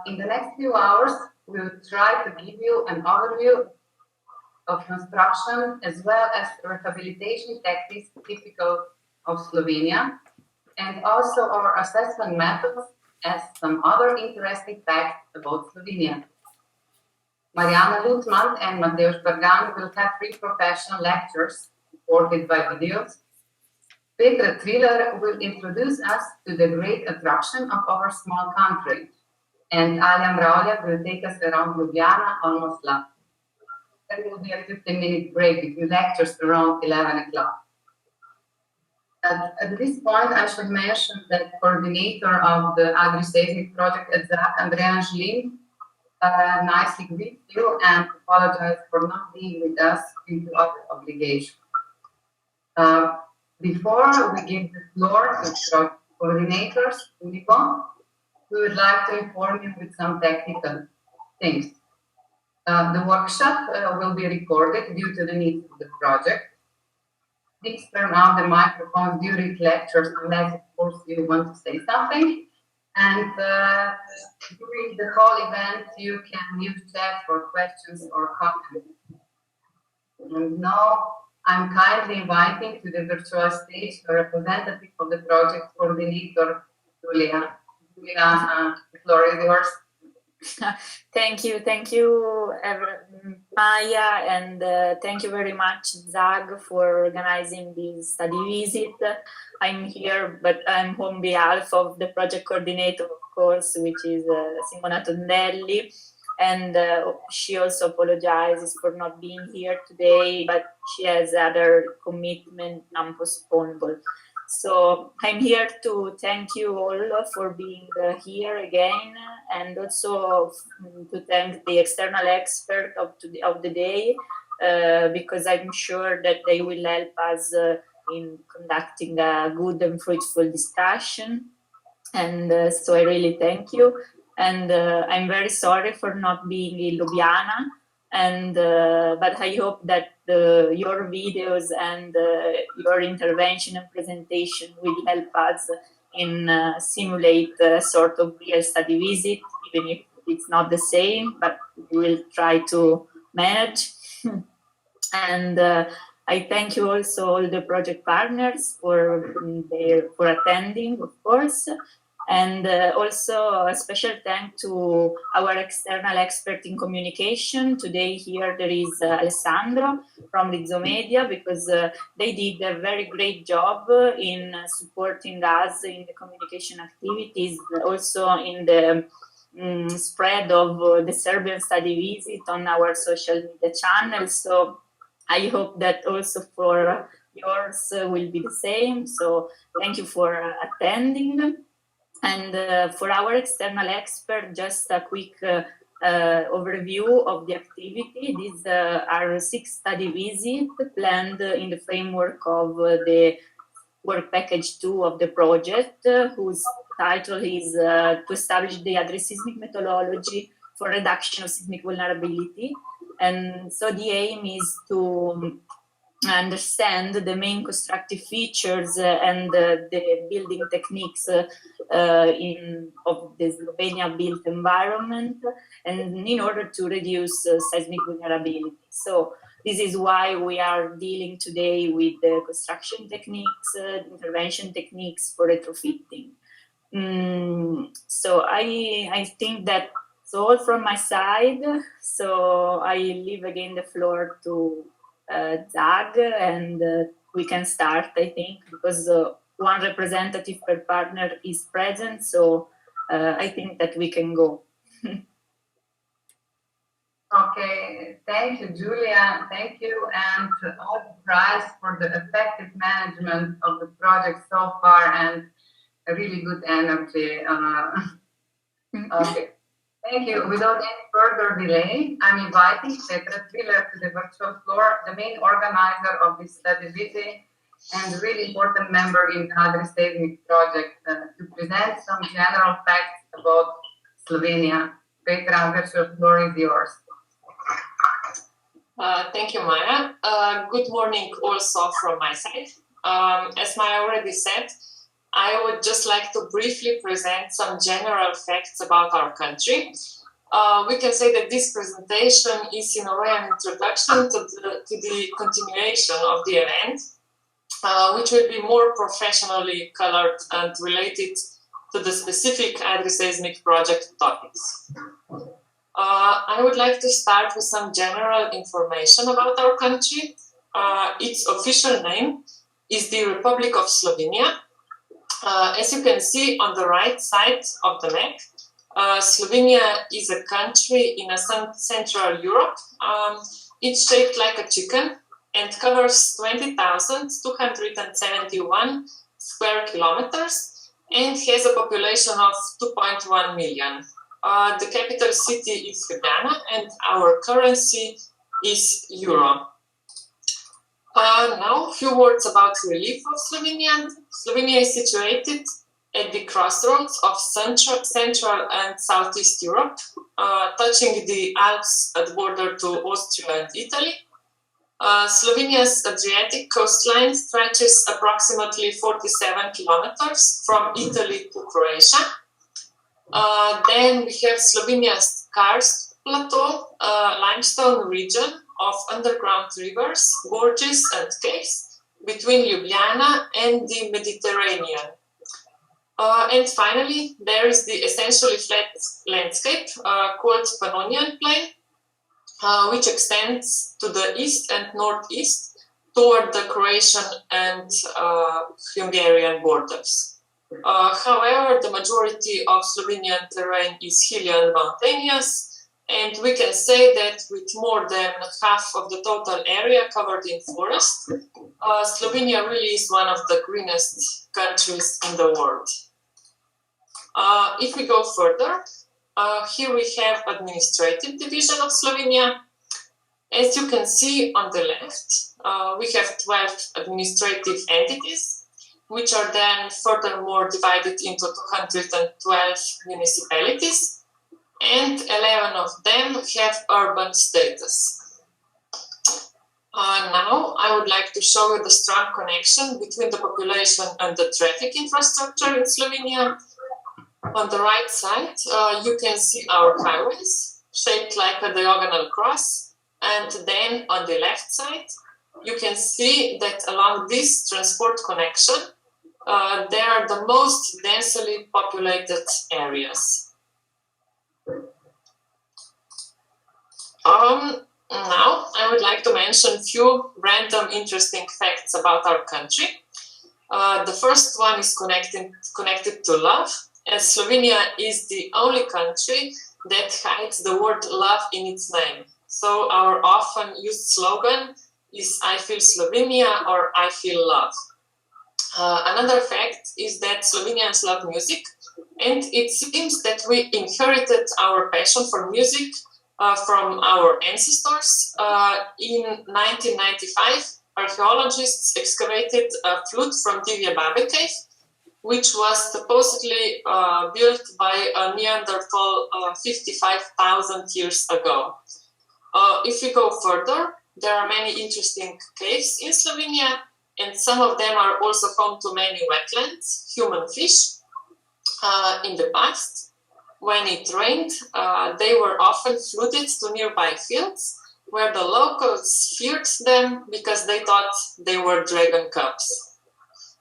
In the next few hours, we'll try to give you an overview of construction as well as rehabilitation techniques typical of Slovenia, and also our assessment methods as some other interesting facts about Slovenia. Mariana Lutman and Mateusz Bergan will have 3 professional lectures supported by videos. Petra Triller will introduce us to the great attraction of our small country. And Alja Mravlja will take us around Ljubljana, almost love. There will be a 15-minute break between lectures around 11 o'clock. At this point, I should mention that coordinator of the Adriseismic project at Zag, Andrea Angelin, nicely greet you and apologize for not being with us due to other obligations. Before we give the floor to the coordinators, Unibo, we would like to inform you with some technical things. The workshop will be recorded due to the needs of the project. Please turn off the microphones during lectures unless, of course, you want to say something. And during the whole event, you can use chat for questions or comments. And now I'm kindly inviting to the virtual stage a representative of the project coordinator, Julia. Julia, the floor is yours. Thank you, Maya, and thank you very much, Zag, for organizing this study visit. I'm here, but I'm on behalf of the project coordinator, of course, which is Simona Tondelli, and she also apologizes for not being here today, but she has other commitment non-postponable. So I'm here to thank you all for being here again, and also to thank the external expert of the day, because I'm sure that they will help us in conducting a good and fruitful discussion. And so I really thank you. And I'm very sorry for not being in Ljubljana. And but I hope that your videos and your intervention and presentation will help us in simulate a sort of real study visit, even if it's not the same, but we will try to manage. And I thank you also all the project partners for attending, of course. And also a special thank to our external expert in communication. Today here there is Alessandro from Rizzomedia, because they did a very great job in supporting us in the communication activities, also in the spread of the Serbian study visit on our social media channels. So I hope that also for yours will be the same. So thank you for attending. And for our external expert, just a quick overview of the activity. These are 6 study visits planned in the framework of the work package 2 of the project, whose title is to establish the Adriseismic methodology for reduction of seismic vulnerability. And so the aim is to understand the main constructive features and the building techniques of the Slovenia built environment, and in order to reduce seismic vulnerability. So this is why we are dealing today with the construction techniques, intervention techniques for retrofitting. So I think that's all from my side. So I leave again the floor to Zag, and we can start, I think, because one representative per partner is present, so I think that we can go. Okay, thank you, Julia. Thank you, and all the prize for the effective management of the project so far, and a really good energy. Okay. Thank you. Without any further delay, I'm inviting Petra Triller to the virtual floor, the main organizer of this study visit and a really important member in the Adriseismic project, to present some general facts about Slovenia. Petra, virtual floor is yours. Thank you, Maya. Good morning also from my side. As Maya already said, I would just like to briefly present some general facts about our country. We can say that this presentation is in a way an introduction to the continuation of the event, which will be more professionally colored and related to the specific Adriseismic project topics. I would like to start with some general information about our country. Its official name is the Republic of Slovenia. As you can see on the right side of the map, Slovenia is a country in Central Europe. It's shaped like a chicken and covers 20,271 square kilometers and has a population of 2.1 million. The capital city is Ljubljana and our currency is euro. Now, a few words about relief of Slovenia. Slovenia is situated at the crossroads of Central and Southeast Europe, touching the Alps at the border to Austria and Italy. Slovenia's Adriatic coastline stretches approximately 47 kilometers from Italy to Croatia. Then we have Slovenia's karst plateau, limestone region of underground rivers, gorges and caves between Ljubljana and the Mediterranean. And finally, there is the essentially flat landscape called Pannonian Plain, which extends to the east and northeast toward the Croatian and Hungarian borders. However, the majority of Slovenian terrain is hilly and mountainous, and we can say that with more than half of the total area covered in forest, Slovenia really is one of the greenest countries in the world. If we go further, here we have administrative division of Slovenia. As you can see on the left, we have 12 administrative entities, which are then furthermore divided into 212 municipalities, and 11 of them have urban status. Now, I would like to show you the strong connection between the population and the traffic infrastructure in Slovenia. On the right side, you can see our highways, shaped like a diagonal cross, and then on the left side, you can see that along this transport connection, there are the most densely populated areas. Now, I would like to mention a few random interesting facts about our country. The first one is connected to love, as Slovenia is the only country that hides the word love in its name. So our often used slogan is I feel Slovenia or I feel love. Another fact is that Slovenians love music, and it seems that we inherited our passion for music from our ancestors. In 1995, archaeologists excavated a flute from Divje Babe cave, which was supposedly built by a Neanderthal 55,000 years ago. If we go further, there are many interesting caves in Slovenia, and some of them are also home to many wetlands, human fish. In the past, when it rained, they were often flooded to nearby fields, where the locals feared them because they thought they were dragon cubs.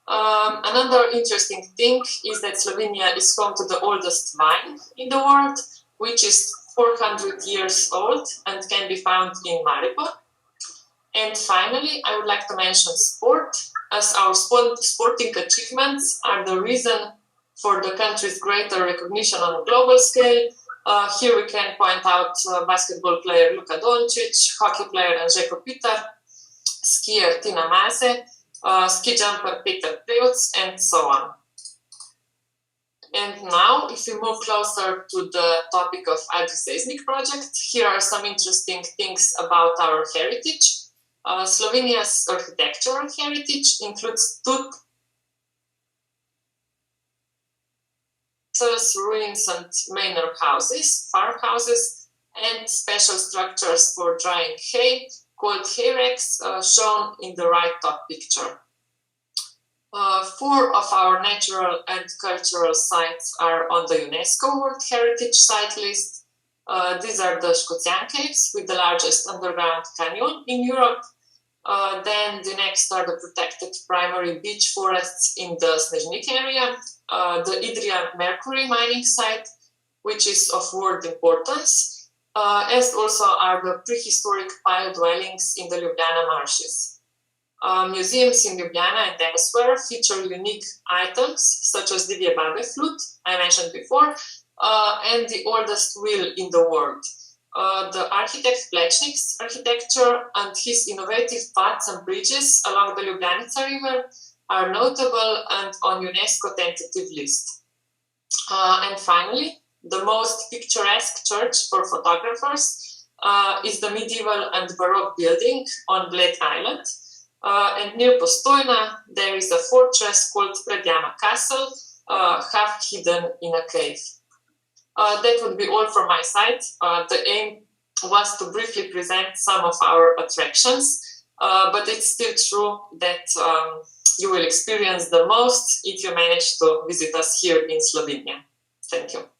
Another interesting thing is that Slovenia is home to the oldest vine in the world, which is 400 years old and can be found in Maribor. And finally, I would like to mention sport, as our sporting achievements are the reason for the country's greater recognition on a global scale. Here we can point out basketball player Luka Doncic, hockey player Anže Kopitar, skier Tina Maze, ski jumper Petra Triller, and so on. And now, if we move closer to the topic of Adriseismic project, here are some interesting things about our heritage. Slovenia's architectural heritage includes two ruins and manor houses, farmhouses, and special structures for drying hay called hay racks, shown in the right top picture. 4 of our natural and cultural sites are on the UNESCO World Heritage Site list. These are the Scotian Caves with the largest underground canyon in Europe. Then the next are the protected primary beach forests in the Snežnik area, the Idrian Mercury mining site, which is of world importance, as also are the prehistoric pile dwellings in the Ljubljana marshes. Museums in Ljubljana and elsewhere feature unique items such as the Babe flute I mentioned before, and the oldest wheel in the world. The architect Plečnik's architecture and his innovative paths and bridges along the Ljubljanica River are notable and on UNESCO tentative list. And finally, the most picturesque church for photographers is the medieval and Baroque building on Bled Island. And near Postojna, there is a fortress called Predjama Castle, half hidden in a cave. That would be all from my side. The aim was to briefly present some of our attractions, but it's still true that you will experience the most if you manage to visit us here in Slovenia. Thank you.